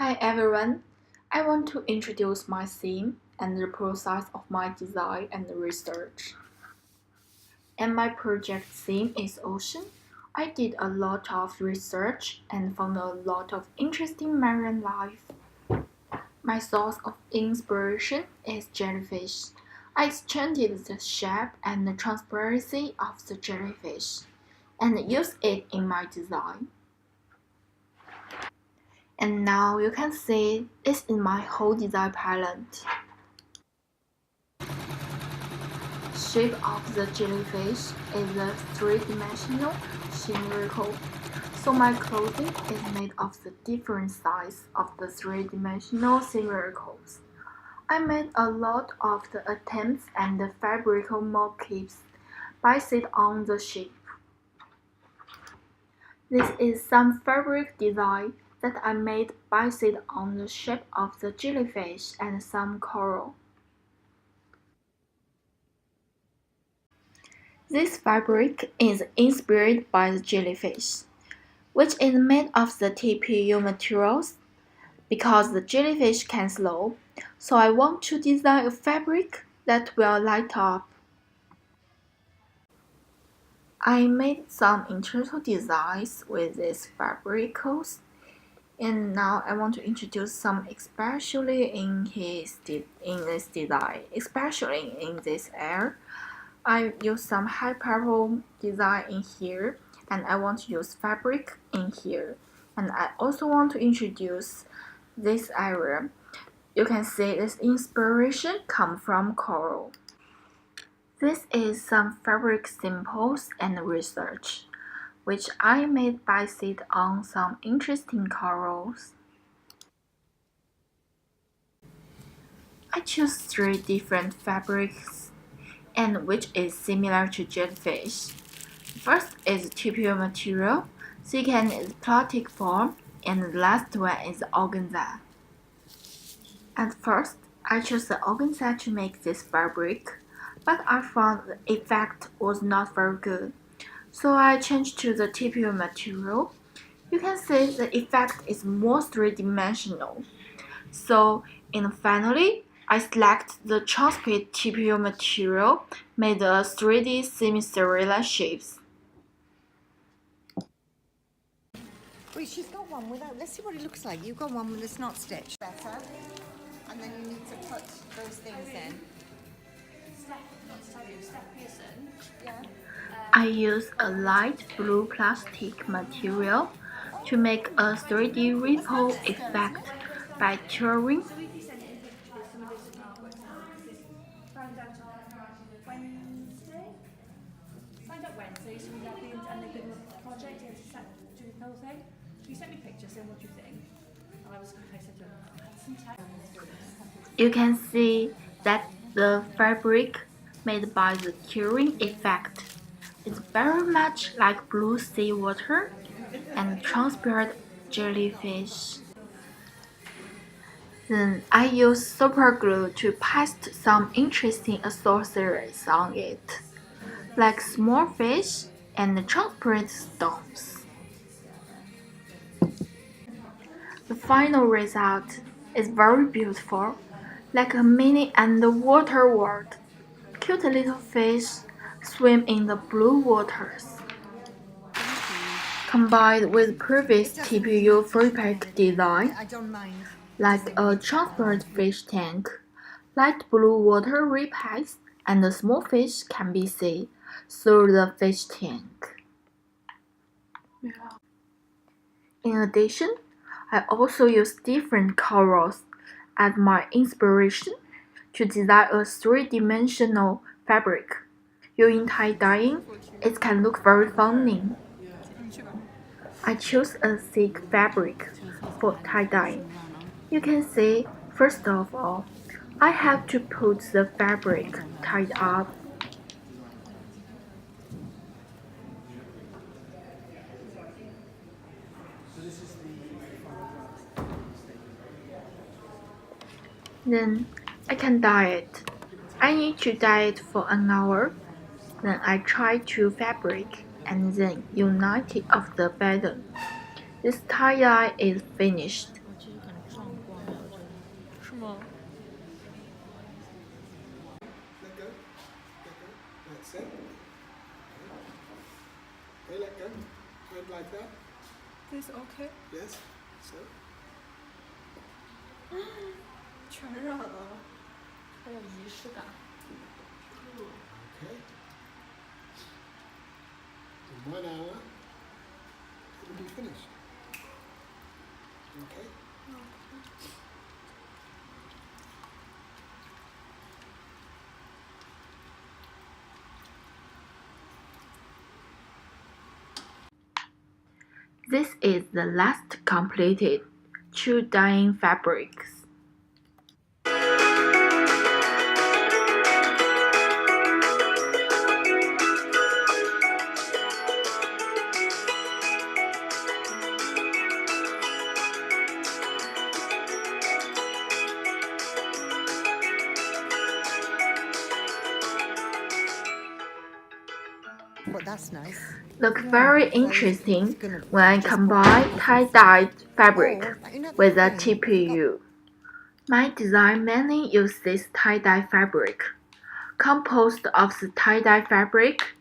Hi everyone, I want to introduce my theme and the process of my design and research. And my project theme is ocean. I did a lot of research and found a lot of interesting marine life. My source of inspiration is jellyfish. I extended the shape and the transparency of the jellyfish and used it in my design. And now you can see this is my whole design palette. Shape of the jellyfish is a three-dimensional spherical, so my clothing is made of the different sizes of the three-dimensional sphericals. I made a lot of the attempts and the fabrical motifs based on the shape. This is some fabric design that I made based on the shape of the jellyfish and some coral. This fabric is inspired by the jellyfish, which is made of the TPU materials. Because the jellyfish can float, so I want to design a fabric that will light up. I made some internal designs with these fabricals, and now I want to introduce some especially in this design, especially in this area. I use some high purple design in here, and I want to use fabric in here. And I also want to introduce this area. You can see this inspiration comes from coral. This is some fabric samples and research, which I made based on some interesting corals. I choose 3 different fabrics, and which is similar to jellyfish. First is TPU material, second is plastic foam, and the last one is organza. At first, I chose the organza to make this fabric, but I found the effect was not very good, so I changed to the TPU material. You can see the effect is more three-dimensional. So, finally, I select the transparent TPU material, made a 3D semi-circular shapes. Wait, she's got one without. Let's see what it looks like. You've got one that's not stitched. Better. And then you need to put those things in. I use a light blue plastic material to make a 3D ripple effect by twirling. Signed up Wednesday, so we left and they did a project and do the whole thing. So you sent me pictures saying what you think. And I said to her, some text. You can see that the fabric made by the curing effect is very much like blue sea water and transparent jellyfish. Then I use super glue to paste some interesting accessories on it, like small fish and transparent stones. The final result is very beautiful, like a mini underwater world. Cute little fish swim in the blue waters. Combined with previous TPU fabric design, like a transparent fish tank, light blue water ripples, and the small fish can be seen through the fish tank. In addition, I also use different corals as my inspiration to design a three-dimensional fabric. Using tie-dyeing, it can look very funny. I chose a thick fabric for tie-dyeing. You can see, first of all, I have to put the fabric tied up. Then I can dye it. I need to dye it for an hour. Then I try to fabric and then unite it of the pattern. This tie-dye is finished. This okay? Yes. So. 全染了，很有仪式感。Okay. In 1 hour, it'll be finished. Okay. This is the last completed 2 dyeing fabrics. But that's nice. Look very interesting when I combine tie-dyed fabric with a TPU. My design mainly uses tie-dye fabric, composed of the tie-dye fabric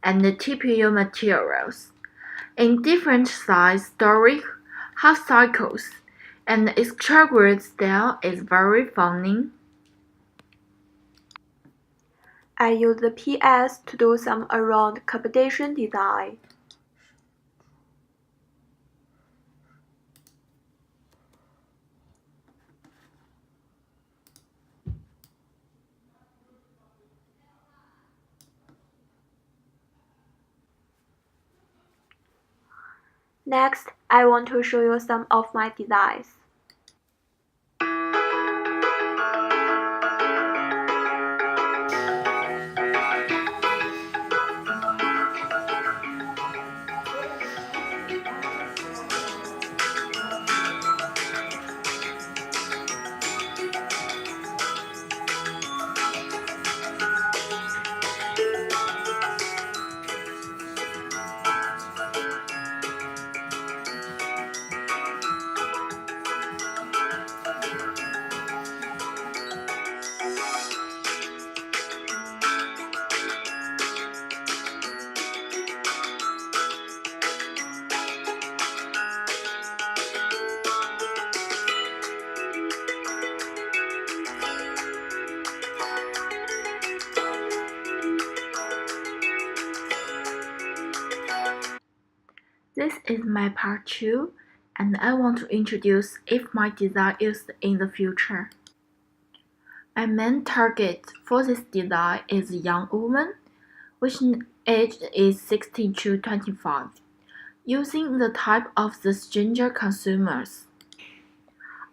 and the TPU materials, in different size story, half cycles, and the extra grid style is very funny. I use the PS to do some around competition design. Next, I want to show you some of my designs. This is my part 2, and I want to introduce if my design used in the future. My main target for this design is a young woman, which age is 16 to 25, using the type of the stranger consumers.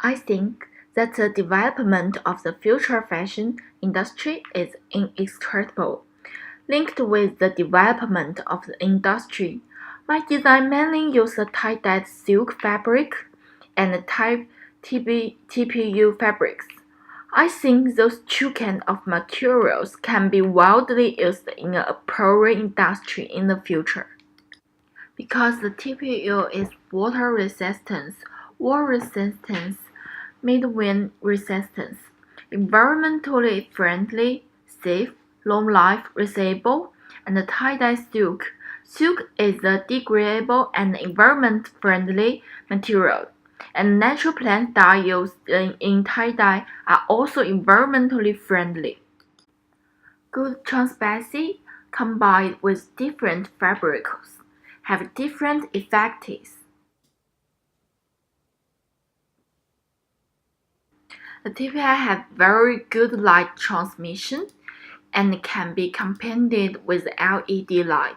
I think that the development of the future fashion industry is inextricable, linked with the development of the industry. My design mainly uses tie-dyed silk fabric and type TPU fabrics. I think those two kinds of materials can be widely used in the apparel industry in the future. Because the TPU is water resistance, wall resistance, mid-wind resistance, environmentally friendly, safe, long-life, recyclable, and tie-dye silk. Silk is a degradable and environment-friendly material, and natural plant dye used in tie-dye are also environmentally friendly. Good transparency combined with different fabrics have different effects. The TPI have very good light transmission and can be combined with LED light,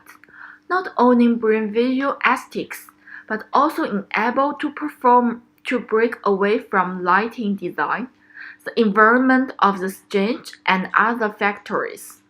not only bring visual aesthetics, but also enable to break away from lighting design, the environment of the stage and other factors.